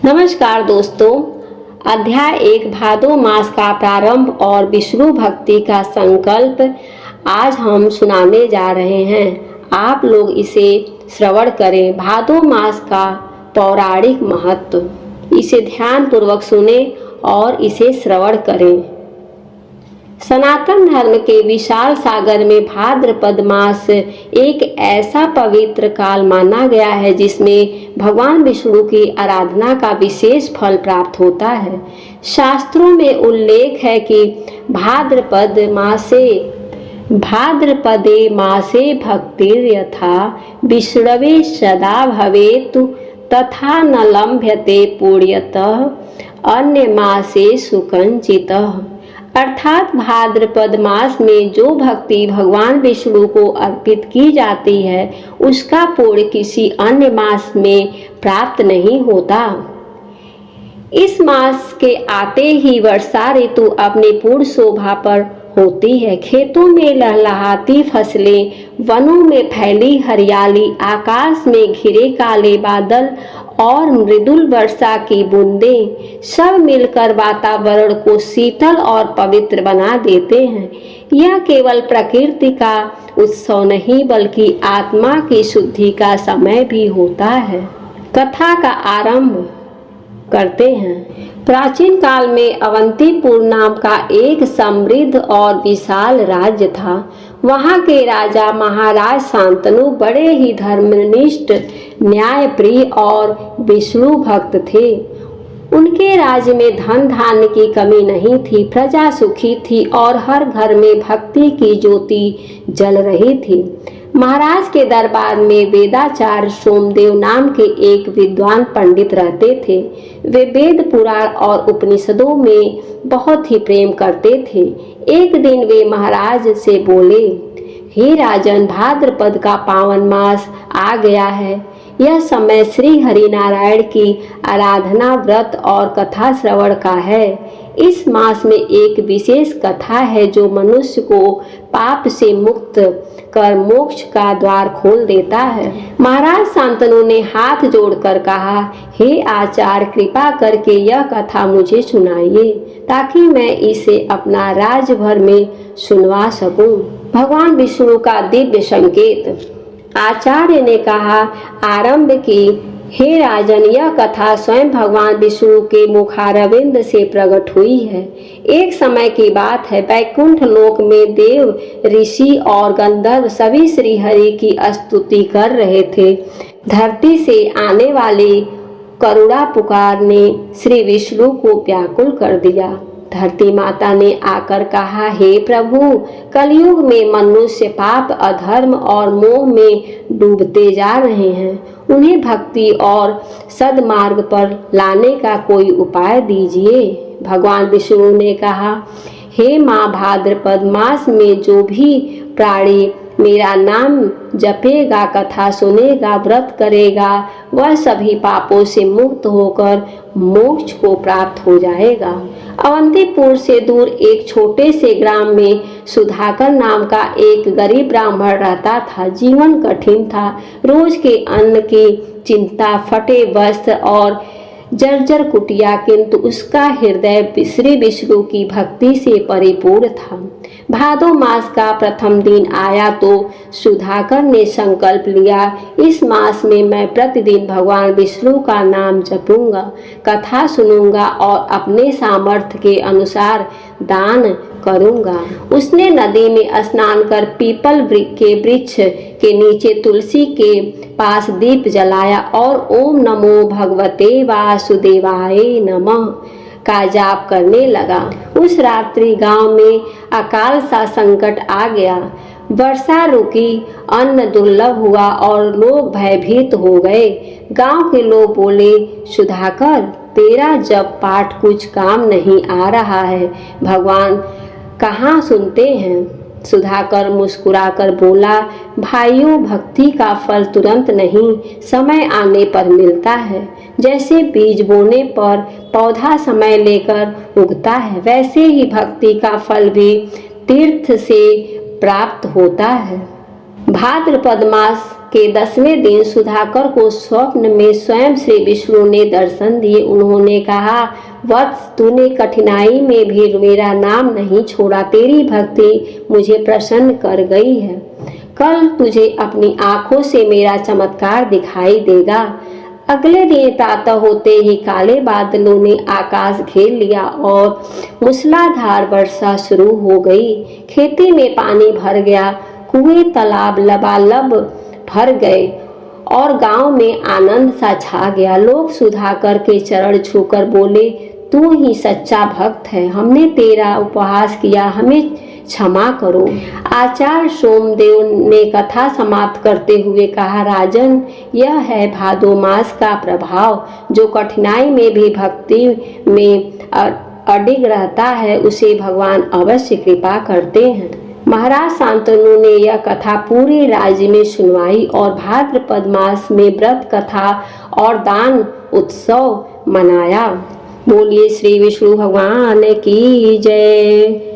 नमस्कार दोस्तों, अध्याय 1 भादो मास का प्रारंभ और विष्णु भक्ति का संकल्प आज हम सुनाने जा रहे हैं। आप लोग इसे श्रवण करें। भादो मास का पौराणिक महत्व, इसे ध्यान पूर्वक सुने और इसे श्रवण करें। सनातन धर्म के विशाल सागर में भाद्रपद मास एक ऐसा पवित्र काल माना गया है जिसमें भगवान विष्णु की आराधना का विशेष फल प्राप्त होता है। शास्त्रों में उल्लेख है कि भाद्रपदे मासे भक्तिर्यथा विष्णवे सदा भवेतु तथा न लम्भ्यते पुण्यतः अन्य मासे सुकंचितः। अर्थात भाद्रपद मास में जो भक्ति भगवान विष्णु को अर्पित की जाती है उसका पुण्य किसी अन्य मास में प्राप्त नहीं होता। इस मास के आते ही वर्षा ऋतु अपनी पूर्ण शोभा पर होती है। खेतों में लहलहाती फसलें, वनों में फैली हरियाली, आकाश में घिरे काले बादल और मृदुल वर्षा की बूंदें सब मिलकर वातावरण को शीतल और पवित्र बना देते हैं। यह केवल प्रकृति का उत्सव नहीं बल्कि आत्मा की शुद्धि का समय भी होता है। कथा का आरंभ करते हैं। प्राचीन काल में अवंतीपुर नाम का एक समृद्ध और विशाल राज्य था। वहाँ के राजा महाराज शांतनु बड़े ही धर्मनिष्ठ, न्यायप्रिय और विष्णु भक्त थे। उनके राज्य में धन धान्य की कमी नहीं थी, प्रजा सुखी थी और हर घर में भक्ति की ज्योति जल रही थी। महाराज के दरबार में वेदाचार्य सोमदेव नाम के एक विद्वान पंडित रहते थे। वे वेद पुराण और उपनिषदों में बहुत ही प्रेम करते थे। एक दिन वे महाराज से बोले, हे राजन, भाद्रपद का पावन मास आ गया है। यह समय श्री हरिनारायण की आराधना, व्रत और कथा श्रवण का है। इस मास में एक विशेष कथा है जो मनुष्य को पाप से मुक्त कर मोक्ष का द्वार खोल देता है। महाराज शांतनु ने हाथ जोड़कर कहा, हे आचार्य, कृपा करके यह कथा मुझे सुनाइए ताकि मैं इसे अपना राज्य भर में सुनवा सकूं। भगवान विष्णु का दिव्य संकेत। आचार्य ने कहा, आरंभ की, हे राजन, यह कथा स्वयं भगवान विष्णु के मुखारविंद से प्रकट हुई है। एक समय की बात है, वैकुंठ लोक में देव, ऋषि और गंधर्व सभी श्री हरि की स्तुति कर रहे थे। धरती से आने वाली करुणा पुकार ने श्री विष्णु को व्याकुल कर दिया। धरती माता ने आकर कहा, हे प्रभु, कलयुग में मनुष्य पाप, अधर्म और मोह में डूबते जा रहे हैं। उन्हें भक्ति और सद्मार्ग पर लाने का कोई उपाय दीजिए। भगवान विष्णु ने कहा, हे माँ, भाद्रपद मास में जो भी प्राणी मेरा नाम जपेगा, कथा सुनेगा, व्रत करेगा, वह सभी पापों से मुक्त होकर मोक्ष को प्राप्त हो जाएगा। अवंतीपुर से दूर एक छोटे से ग्राम में सुधाकर नाम का एक गरीब ब्राह्मण रहता था। जीवन कठिन था। रोज के अन्न की चिंता, फटे वस्त्र और जर्जर कुटिया, किंतु उसका हृदय श्री विष्णु की भक्ति से परिपूर्ण था। भादो मास का प्रथम दिन आया तो सुधाकर ने संकल्प लिया, इस मास में मैं प्रतिदिन भगवान विष्णु का नाम जपूंगा, कथा सुनूंगा और अपने सामर्थ्य के अनुसार दान करूंगा। उसने नदी में स्नान कर पीपल के वृक्ष के नीचे तुलसी के पास दीप जलाया और ओम नमो भगवते वासुदेवाय नमः का जाप करने लगा। उस रात्रि गांव में अकाल सा संकट आ गया। वर्षा रुकी, अन्न दुर्लभ हुआ और लोग भयभीत हो गए। गांव के लोग बोले, सुधाकर, तेरा जप पाठ कुछ काम नहीं आ रहा है, भगवान कहाँ सुनते हैं। सुधाकर मुस्कुराकर बोला, भाइयों, भक्ति का फल तुरंत नहीं, समय आने पर मिलता है। जैसे बीज बोने पर पौधा समय लेकर उगता है, वैसे ही भक्ति का फल भी तीर्थ से प्राप्त होता है। भाद्रपद मास के 10वें दिन सुधाकर को स्वप्न में स्वयं श्री विष्णु ने दर्शन दिए। उन्होंने कहा, वत्स, तूने कठिनाई में भी मेरा नाम नहीं छोड़ा। तेरी भक्ति मुझे प्रसन्न कर गई है। कल तुझे अपनी आंखों से मेरा चमत्कार दिखाई देगा। अगले दिन प्रातः होते ही काले बादलों ने आकाश घेर लिया और मूसलाधार वर्षा शुरू हो गई। खेती में पानी भर गया, कुएं तालाब लबालब भर गए और गांव में आनंद सा छा गया। लोग सुधाकर के चरण छूकर बोले, तू ही सच्चा भक्त है, हमने तेरा उपहास किया, हमें क्षमा करो। आचार्य सोमदेव ने कथा समाप्त करते हुए कहा, राजन, यह है भादो मास का प्रभाव। जो कठिनाई में भी भक्ति में अडिग रहता है, उसे भगवान अवश्य कृपा करते हैं। महाराज शांतनु ने यह कथा पूरे राज्य में सुनवाई और भाद्रपद मास में व्रत कथा और दान उत्सव मनाया। बोलिए श्री विष्णु भगवान की जय।